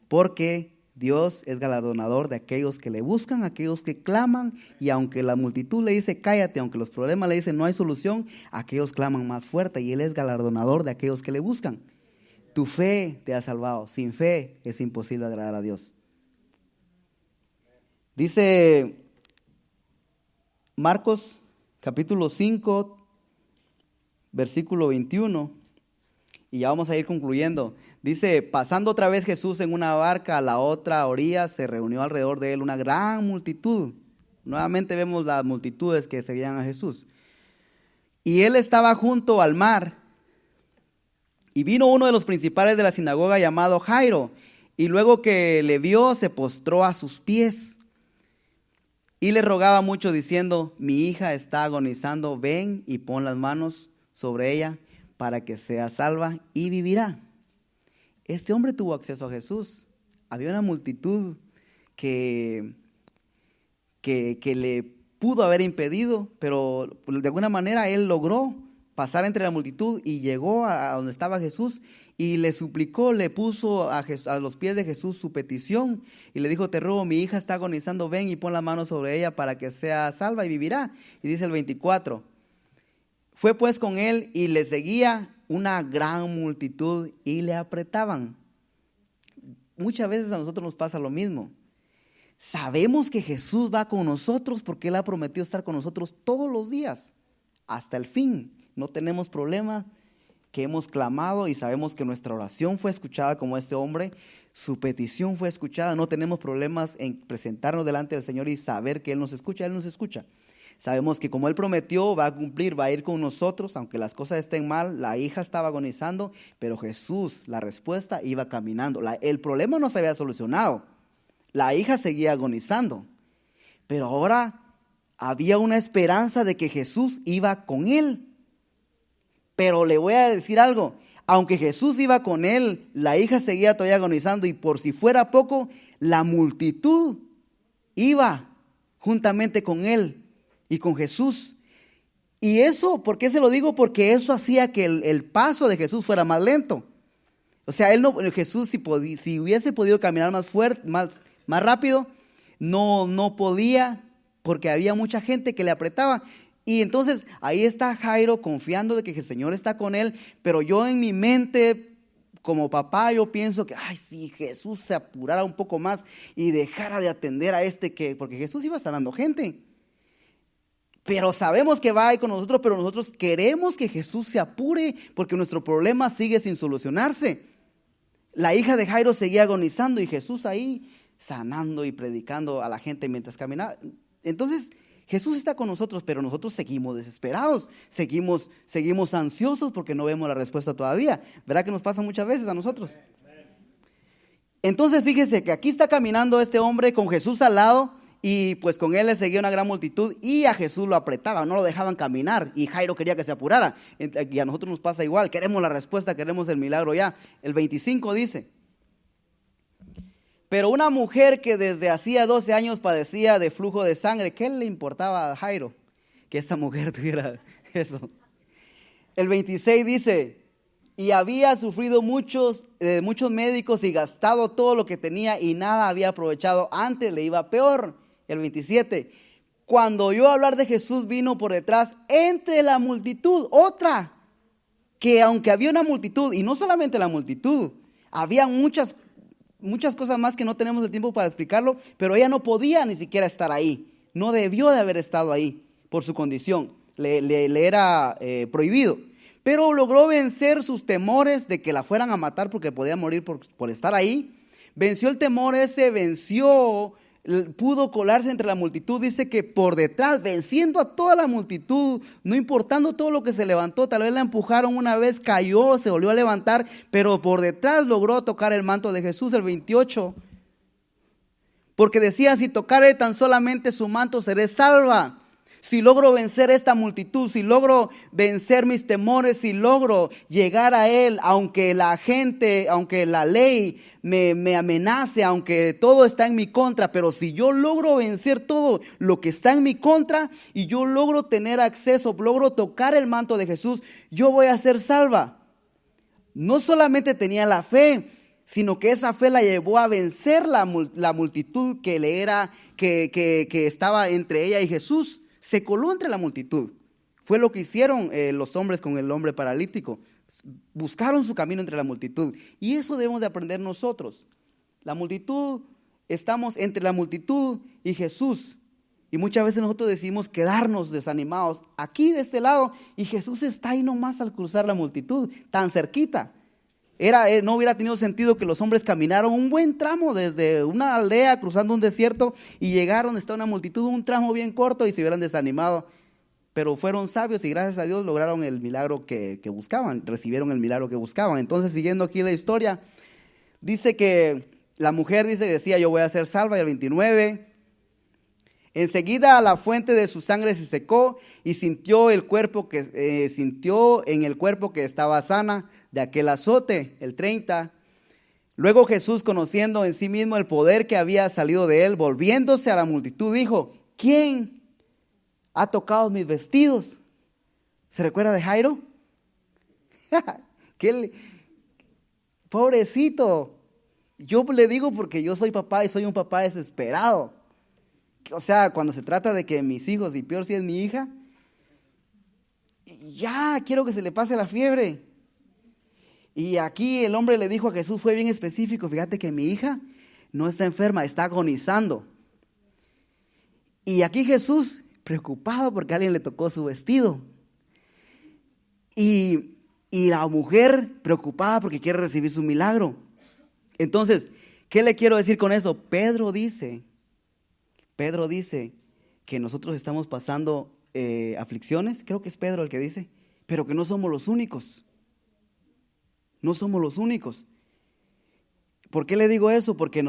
porque Dios es galardonador de aquellos que le buscan, aquellos que claman, y aunque la multitud le dice cállate, aunque los problemas le dicen no hay solución, aquellos claman más fuerte, y Él es galardonador de aquellos que le buscan. Tu fe te ha salvado. Sin fe es imposible agradar a Dios. Dice Marcos capítulo 5, versículo 21, y ya vamos a ir concluyendo. Dice: pasando otra vez Jesús en una barca a la otra orilla, se reunió alrededor de él una gran multitud. Nuevamente vemos las multitudes que seguían a Jesús. Y él estaba junto al mar, y vino uno de los principales de la sinagoga llamado Jairo, y luego que le vio, se postró a sus pies y le rogaba mucho, diciendo: mi hija está agonizando, ven y pon las manos sobre ella para que sea salva y vivirá. Este hombre tuvo acceso a Jesús. Había una multitud que le pudo haber impedido, pero de alguna manera él logró pasar entre la multitud y llegó a donde estaba Jesús y le suplicó, le puso a los pies de Jesús su petición y le dijo: te ruego, mi hija está agonizando, ven y pon la mano sobre ella para que sea salva y vivirá. Y dice el 24: fue pues con él y le seguía una gran multitud y le apretaban. Muchas veces a nosotros nos pasa lo mismo. Sabemos que Jesús va con nosotros porque Él ha prometido estar con nosotros todos los días, hasta el fin. No tenemos problema, que hemos clamado y sabemos que nuestra oración fue escuchada como este hombre, su petición fue escuchada. No tenemos problemas en presentarnos delante del Señor y saber que Él nos escucha, Él nos escucha. Sabemos que como Él prometió, va a cumplir, va a ir con nosotros, aunque las cosas estén mal. La hija estaba agonizando, pero Jesús, la respuesta, iba caminando. El problema no se había solucionado. La hija seguía agonizando, pero ahora había una esperanza de que Jesús iba con él. Pero le voy a decir algo: aunque Jesús iba con él, la hija seguía todavía agonizando, y por si fuera poco, la multitud iba juntamente con él y con Jesús. Y eso, ¿por qué se lo digo? Porque eso hacía que el paso de Jesús fuera más lento. O sea, Jesús si hubiese podido caminar más fuerte, más rápido, no podía, porque había mucha gente que le apretaba. Y entonces ahí está Jairo confiando de que el Señor está con él, pero yo en mi mente, como papá, yo pienso que, si Jesús se apurara un poco más y dejara de atender a porque Jesús iba sanando gente. Pero sabemos que va ahí con nosotros, pero nosotros queremos que Jesús se apure porque nuestro problema sigue sin solucionarse. La hija de Jairo seguía agonizando y Jesús ahí sanando y predicando a la gente mientras caminaba. Entonces Jesús está con nosotros, pero nosotros seguimos desesperados, seguimos ansiosos porque no vemos la respuesta todavía. ¿Verdad que nos pasa muchas veces a nosotros? Entonces fíjese que aquí está caminando este hombre con Jesús al lado, y pues con él le seguía una gran multitud y a Jesús lo apretaban, no lo dejaban caminar, y Jairo quería que se apurara. Y a nosotros nos pasa igual, queremos la respuesta, queremos el milagro ya. El 25 dice: pero una mujer que desde hacía 12 años padecía de flujo de sangre. ¿Qué le importaba a Jairo que esa mujer tuviera eso? El 26 dice: y había sufrido muchos médicos y gastado todo lo que tenía y nada había aprovechado, antes le iba peor. El 27: cuando oyó hablar de Jesús, vino por detrás entre la multitud. Otra, que aunque había una multitud, y no solamente la multitud, había muchas cosas más que no tenemos el tiempo para explicarlo, pero ella no podía ni siquiera estar ahí. No debió de haber estado ahí por su condición. Le era prohibido. Pero logró vencer sus temores de que la fueran a matar porque podía morir por estar ahí. Venció el temor ese, pudo colarse entre la multitud. Dice que por detrás, venciendo a toda la multitud, no importando todo lo que se levantó, tal vez la empujaron una vez, cayó, se volvió a levantar, pero por detrás logró tocar el manto de Jesús, el 28. Porque decía, si tocare tan solamente su manto, seré salva. Si logro vencer esta multitud, si logro vencer mis temores, si logro llegar a Él, aunque la gente, aunque la ley me amenace, aunque todo está en mi contra, pero si yo logro vencer todo lo que está en mi contra y yo logro tener acceso, logro tocar el manto de Jesús, yo voy a ser salva. No solamente tenía la fe, sino que esa fe la llevó a vencer la multitud que estaba entre ella y Jesús. Se coló entre la multitud. Fue lo que hicieron los hombres con el hombre paralítico. Buscaron su camino entre la multitud. Y eso debemos de aprender nosotros. La multitud, estamos entre la multitud y Jesús. Y muchas veces nosotros decidimos quedarnos desanimados aquí de este lado. Y Jesús está ahí nomás al cruzar la multitud, tan cerquita. No hubiera tenido sentido que los hombres caminaron un buen tramo desde una aldea cruzando un desierto y llegaron donde está una multitud, un tramo bien corto y se hubieran desanimado. Pero fueron sabios y gracias a Dios lograron el milagro que buscaban, recibieron el milagro que buscaban. Entonces, siguiendo aquí la historia, dice que la mujer decía, yo voy a ser salva, y el 29, enseguida la fuente de su sangre se secó y sintió en el cuerpo que estaba sana de aquel azote, el 30. Luego Jesús, conociendo en sí mismo el poder que había salido de él, volviéndose a la multitud, dijo, ¿quién ha tocado mis vestidos? ¿Se recuerda de Jairo? Pobrecito. Yo le digo porque yo soy papá y soy un papá desesperado. O sea, cuando se trata de que mis hijos, y peor si es mi hija, ya quiero que se le pase la fiebre. Y aquí el hombre le dijo a Jesús, fue bien específico, fíjate que mi hija no está enferma, está agonizando. Y aquí Jesús, preocupado porque alguien le tocó su vestido. Y la mujer preocupada porque quiere recibir su milagro. Entonces, ¿qué le quiero decir con eso? Pedro dice que nosotros estamos pasando aflicciones, creo que es Pedro el que dice, pero que no somos los únicos. No somos los únicos. ¿Por qué le digo eso? Porque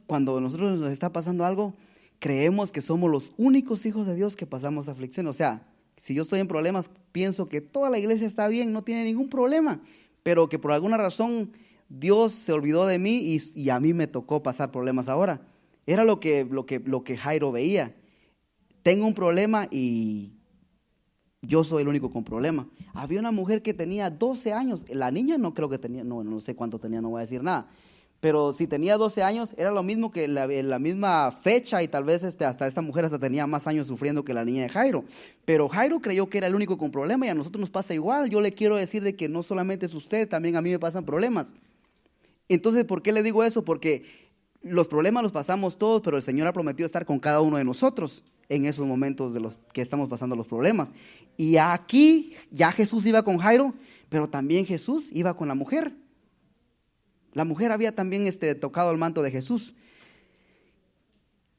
cuando nosotros nos está pasando algo, creemos que somos los únicos hijos de Dios que pasamos aflicción. O sea, si yo estoy en problemas, pienso que toda la iglesia está bien, no tiene ningún problema, pero que por alguna razón Dios se olvidó de mí y a mí me tocó pasar problemas ahora. Era lo que Jairo veía. Tengo un problema y yo soy el único con problema. Había una mujer que tenía 12 años. La niña no creo que tenía, no sé cuánto tenía, no voy a decir nada. Pero si tenía 12 años, era lo mismo que la misma fecha y tal vez hasta esta mujer hasta tenía más años sufriendo que la niña de Jairo. Pero Jairo creyó que era el único con problema y a nosotros nos pasa igual. Yo le quiero decir de que no solamente es usted, también a mí me pasan problemas. Entonces, ¿por qué le digo eso? Porque los problemas los pasamos todos, pero el Señor ha prometido estar con cada uno de nosotros en esos momentos de los que estamos pasando los problemas. Y aquí ya Jesús iba con Jairo, pero también Jesús iba con la mujer. La mujer había también tocado el manto de Jesús.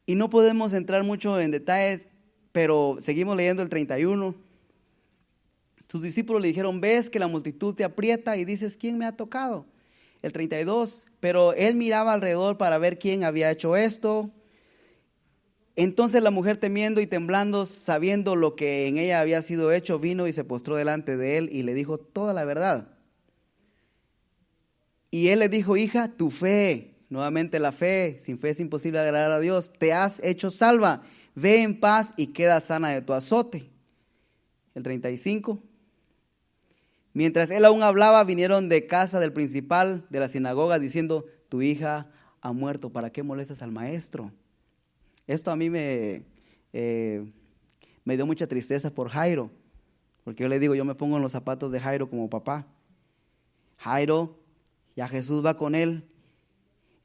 Y no podemos entrar mucho en detalles, pero seguimos leyendo el 31. Sus discípulos le dijeron, ves que la multitud te aprieta y dices, ¿quién me ha tocado? El 32, pero él miraba alrededor para ver quién había hecho esto. Entonces la mujer, temiendo y temblando, sabiendo lo que en ella había sido hecho, vino y se postró delante de él y le dijo toda la verdad. Y él le dijo, hija, tu fe, nuevamente la fe, sin fe es imposible agradar a Dios, te has hecho salva, ve en paz y queda sana de tu azote. El 35. Mientras él aún hablaba, vinieron de casa del principal de la sinagoga diciendo, tu hija ha muerto, ¿para qué molestas al maestro? Esto a mí me dio mucha tristeza por Jairo, porque yo le digo, yo me pongo en los zapatos de Jairo como papá. Jairo, ya Jesús va con él.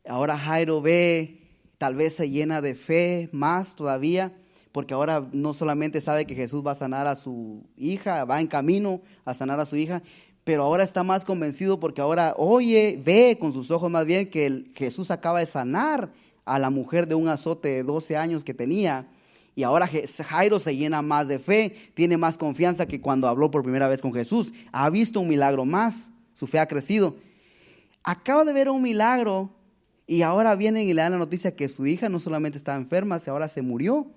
Ahora Jairo ve, tal vez se llena de fe más todavía, porque ahora no solamente sabe que Jesús va a sanar a su hija, va en camino a sanar a su hija, pero ahora está más convencido porque ahora ve con sus ojos más bien que Jesús acaba de sanar a la mujer de un azote de 12 años que tenía. Y ahora Jairo se llena más de fe, tiene más confianza que cuando habló por primera vez con Jesús. Ha visto un milagro más, su fe ha crecido. Acaba de ver un milagro y ahora vienen y le dan la noticia que su hija no solamente estaba enferma, ahora se murió.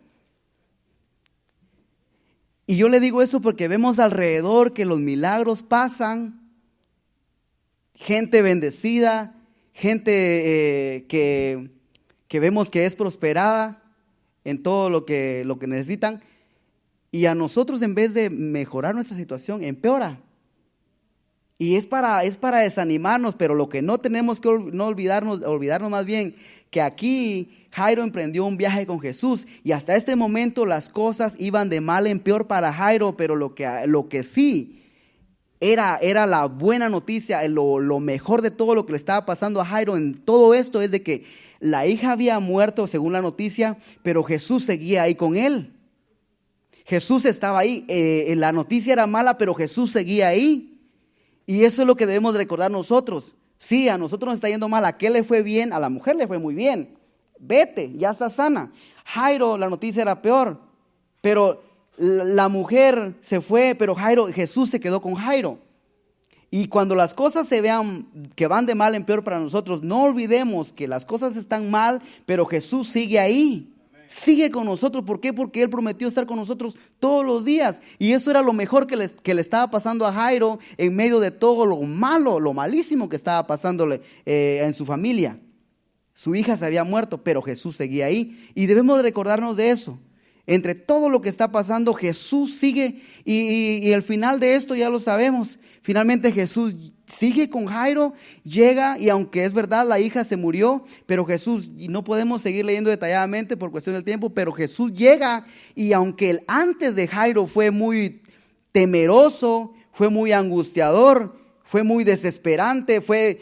Y yo le digo eso porque vemos alrededor que los milagros pasan, gente bendecida, gente que vemos que es prosperada en todo lo que necesitan, y a nosotros en vez de mejorar nuestra situación, empeora. Y es para desanimarnos, pero lo que no tenemos que no olvidarnos más bien, que aquí Jairo emprendió un viaje con Jesús y hasta este momento las cosas iban de mal en peor para Jairo, pero lo que sí era la buena noticia, lo mejor de todo lo que le estaba pasando a Jairo en todo esto es de que la hija había muerto según la noticia, pero Jesús seguía ahí con él. Jesús estaba ahí, la noticia era mala, pero Jesús seguía ahí. Y eso es lo que debemos recordar nosotros. Sí, a nosotros nos está yendo mal, a qué le fue bien, a la mujer le fue muy bien. Vete, ya está sana. Jairo, la noticia era peor, pero la mujer se fue, pero Jesús se quedó con Jairo. Y cuando las cosas se vean que van de mal en peor para nosotros, no olvidemos que las cosas están mal, pero Jesús sigue ahí. Sigue con nosotros. ¿Por qué? Porque Él prometió estar con nosotros todos los días. Y eso era lo mejor que le estaba pasando a Jairo en medio de todo lo malo, lo malísimo que estaba pasándole en su familia. Su hija se había muerto, pero Jesús seguía ahí. Y debemos recordarnos de eso. Entre todo lo que está pasando, Jesús sigue. Y el final de esto ya lo sabemos. Finalmente Jesús sigue con Jairo, llega y aunque es verdad la hija se murió, pero Jesús, y no podemos seguir leyendo detalladamente por cuestión del tiempo, pero Jesús llega y aunque el antes de Jairo fue muy temeroso, fue muy angustiador, fue muy desesperante, fue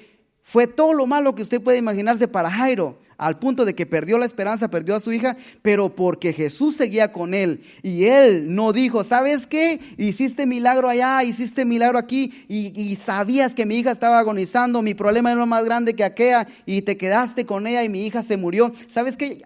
todo lo malo que usted puede imaginarse para Jairo, al punto de que perdió la esperanza, perdió a su hija, pero porque Jesús seguía con él y él no dijo, ¿sabes qué? Hiciste milagro allá, hiciste milagro aquí y sabías que mi hija estaba agonizando, mi problema era más grande que aquella y te quedaste con ella y mi hija se murió. ¿Sabes qué?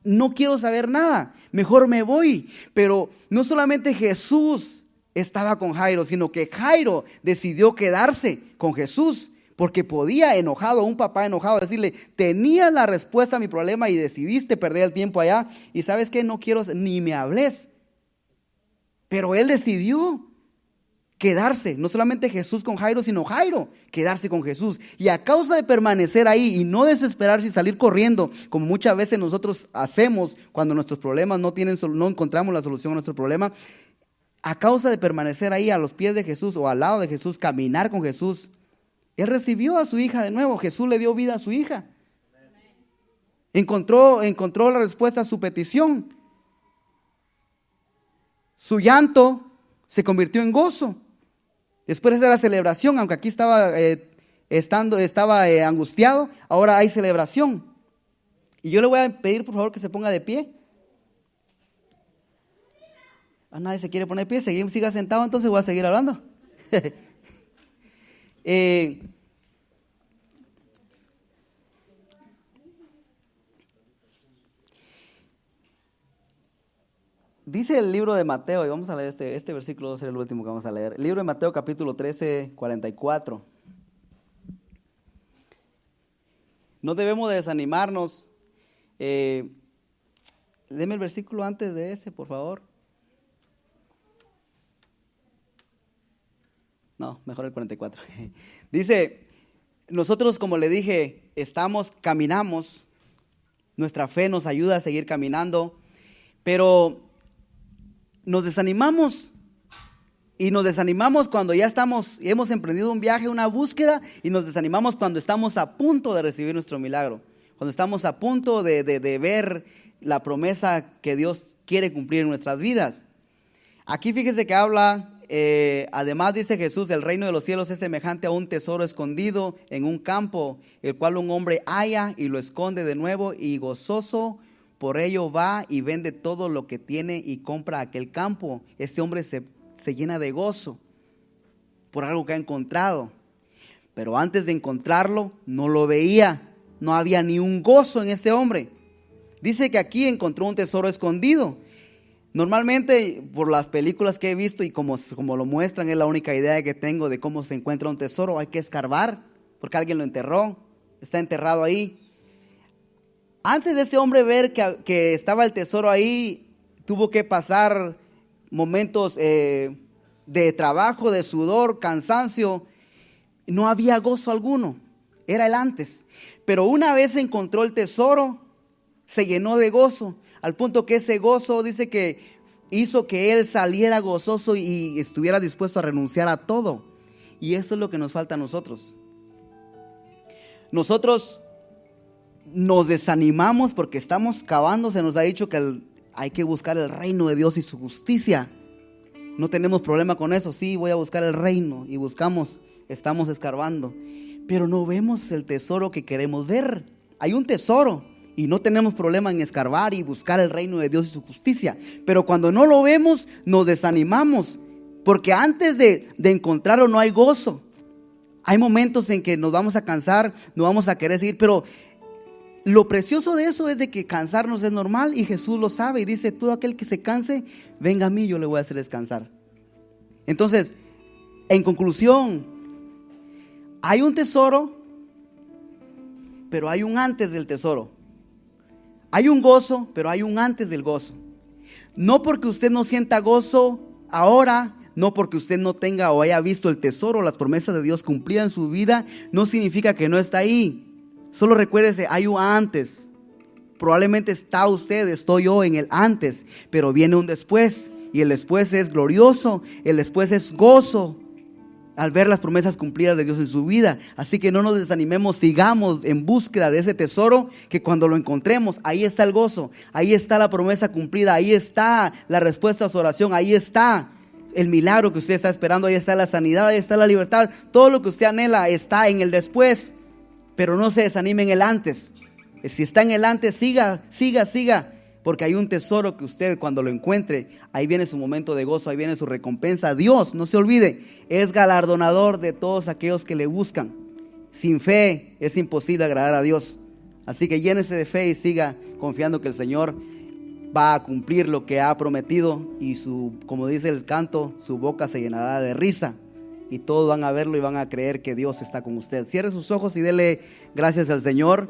No quiero saber nada, mejor me voy. Pero no solamente Jesús estaba con Jairo, sino que Jairo decidió quedarse con Jesús. Porque podía un papá enojado decirle, tenías la respuesta a mi problema y decidiste perder el tiempo allá. Y ¿sabes qué? No quiero, ni me hables. Pero él decidió quedarse. No solamente Jesús con Jairo, sino Jairo quedarse con Jesús. Y a causa de permanecer ahí y no desesperarse y salir corriendo, como muchas veces nosotros hacemos cuando nuestros problemas no encontramos la solución a nuestro problema. A causa de permanecer ahí a los pies de Jesús o al lado de Jesús, caminar con Jesús, él recibió a su hija de nuevo. Jesús le dio vida a su hija. Encontró la respuesta a su petición. Su llanto se convirtió en gozo. Después de la celebración, aunque aquí estaba angustiado, ahora hay celebración. Y yo le voy a pedir por favor que se ponga de pie. Nadie se quiere poner de pie, siga sentado, entonces voy a seguir hablando. Dice el libro de Mateo, y vamos a leer este versículo, va a ser el último que vamos a leer. El libro de Mateo capítulo 13, 44. No debemos de desanimarnos. Deme el versículo antes de ese, por favor. No, mejor el 44. Dice, nosotros como le dije, caminamos, nuestra fe nos ayuda a seguir caminando, pero nos desanimamos cuando ya hemos emprendido un viaje, una búsqueda, y nos desanimamos cuando estamos a punto de recibir nuestro milagro, cuando estamos a punto de ver la promesa que Dios quiere cumplir en nuestras vidas. Aquí fíjese que habla, además dice Jesús, el reino de los cielos es semejante a un tesoro escondido en un campo, el cual un hombre halla y lo esconde de nuevo, y gozoso por ello va y vende todo lo que tiene y compra aquel campo. Ese hombre se llena de gozo por algo que ha encontrado, pero antes de encontrarlo no lo veía, no había ni un gozo en este hombre. Dice que aquí encontró un tesoro escondido. Normalmente, por las películas que he visto y como lo muestran, es la única idea que tengo de cómo se encuentra un tesoro. Hay que escarbar porque alguien lo enterró, está enterrado ahí. Antes de ese hombre ver que estaba el tesoro ahí, tuvo que pasar momentos de trabajo, de sudor, cansancio. No había gozo alguno, era el antes. Pero una vez encontró el tesoro, se llenó de gozo, al punto que ese gozo dice que hizo que él saliera gozoso y estuviera dispuesto a renunciar a todo. Y eso es lo que nos falta a nosotros. Nosotros nos desanimamos porque estamos cavando. Se nos ha dicho que hay que buscar el reino de Dios y su justicia. No tenemos problema con eso. Sí, voy a buscar el reino y buscamos, estamos escarbando, pero no vemos el tesoro que queremos ver. Hay un tesoro y no tenemos problema en escarbar y buscar el reino de Dios y su justicia, pero cuando no lo vemos nos desanimamos, porque antes de encontrarlo no hay gozo. Hay momentos en que nos vamos a cansar, no vamos a querer seguir, pero lo precioso de eso es de que cansarnos es normal y Jesús lo sabe y dice: todo aquel que se canse, venga a mí, yo le voy a hacer descansar. Entonces, en conclusión, hay un tesoro, pero hay un antes del tesoro. Hay un gozo, pero hay un antes del gozo. No porque usted no sienta gozo ahora, no porque usted no tenga o haya visto el tesoro, las promesas de Dios cumplidas en su vida, no significa que no está ahí. Solo recuérdese, hay un antes. Probablemente está usted, estoy yo en el antes, pero viene un después. Y el después es glorioso, el después es gozo al ver las promesas cumplidas de Dios en su vida. Así que no nos desanimemos, sigamos en búsqueda de ese tesoro, que cuando lo encontremos, ahí está el gozo, ahí está la promesa cumplida, ahí está la respuesta a su oración, ahí está el milagro que usted está esperando, ahí está la sanidad, ahí está la libertad. Todo lo que usted anhela está en el después, pero no se desanime en el antes. Si está en el antes, siga, porque hay un tesoro que usted, cuando lo encuentre, ahí viene su momento de gozo, ahí viene su recompensa. Dios, no se olvide, es galardonador de todos aquellos que le buscan. Sin fe es imposible agradar a Dios. Así que llénese de fe y siga confiando que el Señor va a cumplir lo que ha prometido, y como dice el canto, su boca se llenará de risa y todos van a verlo y van a creer que Dios está con usted. Cierre sus ojos y dele gracias al Señor.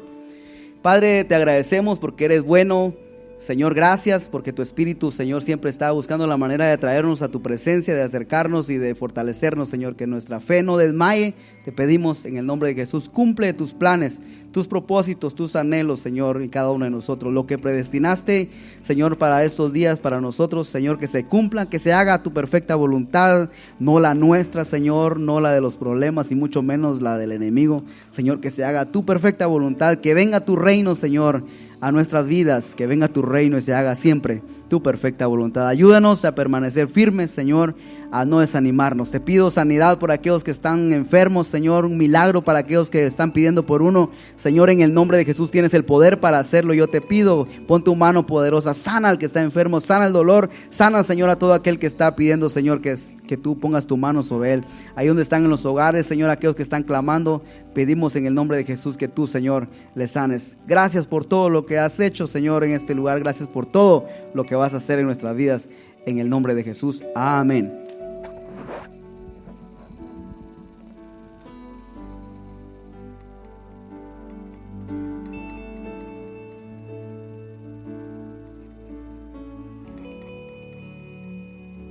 Padre, te agradecemos porque eres bueno. Señor, gracias porque tu Espíritu, Señor, siempre está buscando la manera de traernos a tu presencia, de acercarnos y de fortalecernos, Señor, que nuestra fe no desmaye. Te pedimos en el nombre de Jesús, cumple tus planes, tus propósitos, tus anhelos, Señor, en cada uno de nosotros. Lo que predestinaste, Señor, para estos días, para nosotros, Señor, que se cumplan, que se haga tu perfecta voluntad, no la nuestra, Señor, no la de los problemas y mucho menos la del enemigo. Señor, que se haga tu perfecta voluntad, que venga tu reino, Señor, a nuestras vidas, que venga tu reino y se haga siempre tu perfecta voluntad. Ayúdanos a permanecer firmes, Señor, a no desanimarnos. Te pido sanidad por aquellos que están enfermos, Señor, un milagro para aquellos que están pidiendo por uno. Señor, en el nombre de Jesús tienes el poder para hacerlo. Yo te pido, pon tu mano poderosa, sana al que está enfermo, sana el dolor, sana, Señor, a todo aquel que está pidiendo, Señor, que tú pongas tu mano sobre él. Ahí donde están en los hogares, Señor, aquellos que están clamando, pedimos en el nombre de Jesús que tú, Señor, les sanes. Gracias por todo lo que has hecho, Señor, en este lugar. Gracias por todo lo que vas a hacer en nuestras vidas. En el nombre de Jesús. Amén.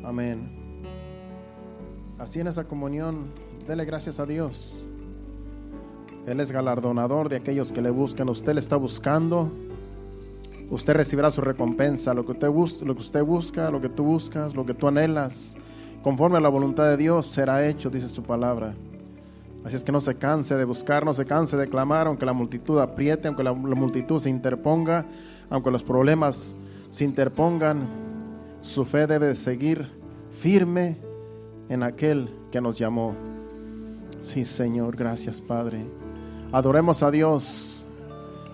Amén. Así en esa comunión, dele gracias a Dios. Él es galardonador de aquellos que le buscan. Usted le está buscando, usted recibirá su recompensa. Lo que usted busca, lo que tú buscas, lo que tú anhelas, conforme a la voluntad de Dios, será hecho, dice su palabra. Así es que no se canse de buscar, no se canse de clamar, aunque la multitud apriete, aunque la multitud se interponga, aunque los problemas se interpongan. Su fe debe de seguir firme en aquel que nos llamó. Sí, Señor, gracias, Padre. Adoremos a Dios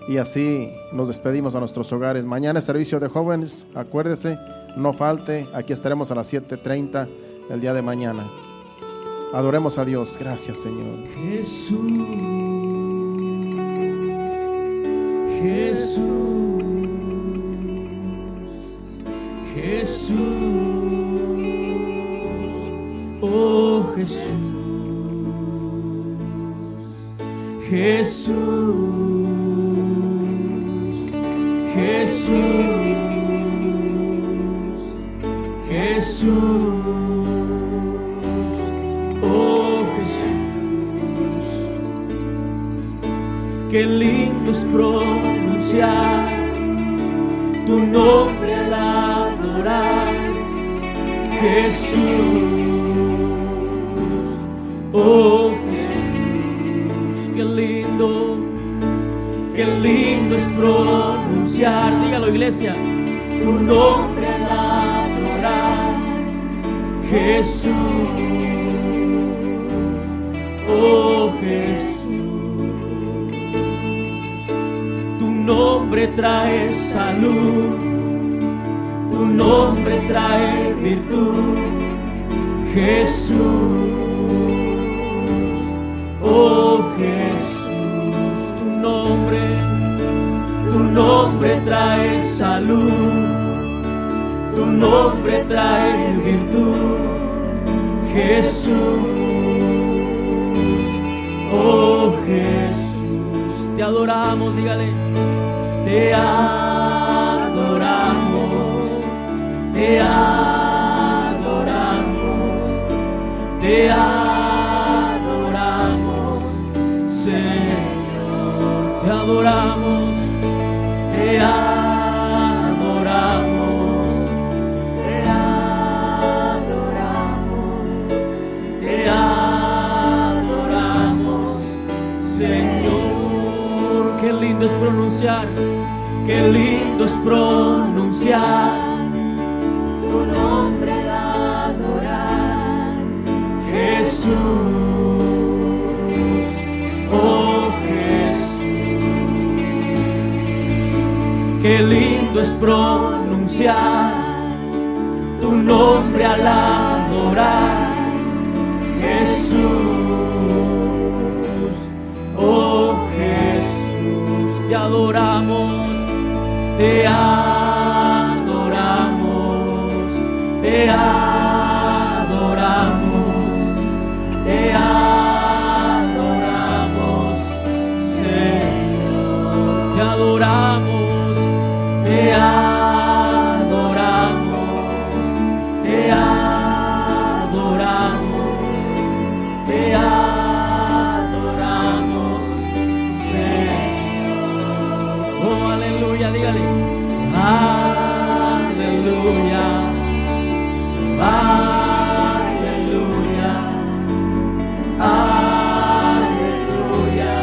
y así nos despedimos a nuestros hogares. Mañana es servicio de jóvenes, acuérdese, no falte, aquí estaremos a las 7:30 el día de mañana. Adoremos a Dios. Gracias, Señor. Jesús, Jesús, Jesús, oh Jesús, Jesús, Jesús, Jesús, oh Jesús. Qué lindo es pronunciar tu nombre al adorar, Jesús, oh Jesús. Qué lindo es pronunciar, dígalo, iglesia, tu nombre al adorar, Jesús, oh Jesús. Tu nombre trae salud, tu nombre trae virtud, Jesús, oh Jesús. Tu nombre trae salud, tu nombre trae virtud, Jesús, oh Jesús. Te adoramos, dígale. Te adoramos, te adoramos, te adoramos, Señor. Te adoramos, te adoramos, te adoramos, te adoramos, Señor. Qué lindo es pronunciar, qué lindo es pronunciar tu nombre al adorar, Jesús, oh Jesús. Qué lindo es pronunciar tu nombre al adorar, Jesús, oh Jesús. Te adoramos, te adoramos, te adoramos, te adoramos, Señor. Te adoramos, te adoramos, te adoramos, te adoramos, Señor. Oh, aleluya, dígale. Aleluya, aleluya, aleluya,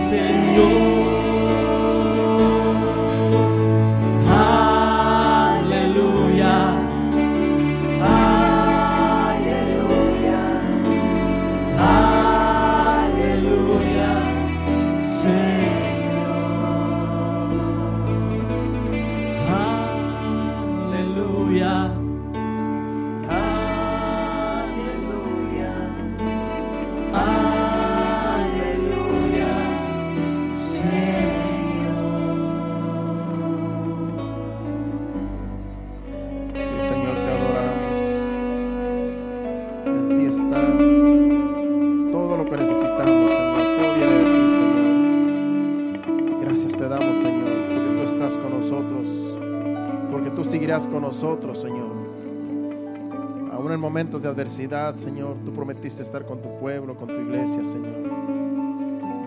Señor. Aleluya, aleluya, aleluya, Señor. Aleluya, aleluya, aleluya, Señor. Sí, Señor, te adoramos. En ti está todo lo que necesitamos, Señor. Todo viene de ti, Señor. Gracias te damos, Señor, porque tú estás con nosotros, porque tú seguirás con nosotros, Señor. Aún en momentos de adversidad, Señor, tú prometiste estar con tu pueblo, con tu iglesia, Señor.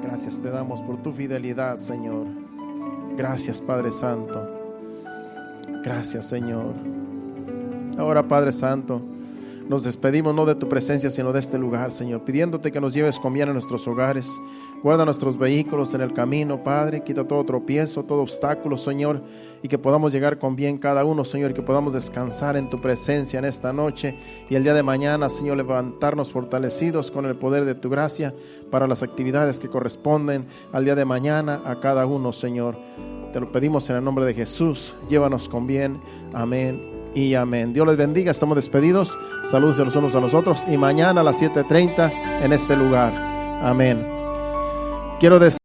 Gracias te damos por tu fidelidad, Señor. Gracias, Padre Santo. Gracias, Señor. Ahora, Padre Santo, Nos despedimos no de tu presencia, sino de este lugar, Señor, pidiéndote que nos lleves con bien a nuestros hogares. Guarda nuestros vehículos en el camino, Padre. Quita todo tropiezo, todo obstáculo, Señor, y que podamos llegar con bien cada uno, Señor, y que podamos descansar en tu presencia en esta noche y el día de mañana, Señor, levantarnos fortalecidos con el poder de tu gracia para las actividades que corresponden al día de mañana a cada uno, Señor. Te lo pedimos en el nombre de Jesús. Llévanos con bien. Amén y amén. Dios les bendiga. Estamos despedidos. Saludos de los unos a los otros. Y mañana a las 7:30 en este lugar. Amén. Quiero decir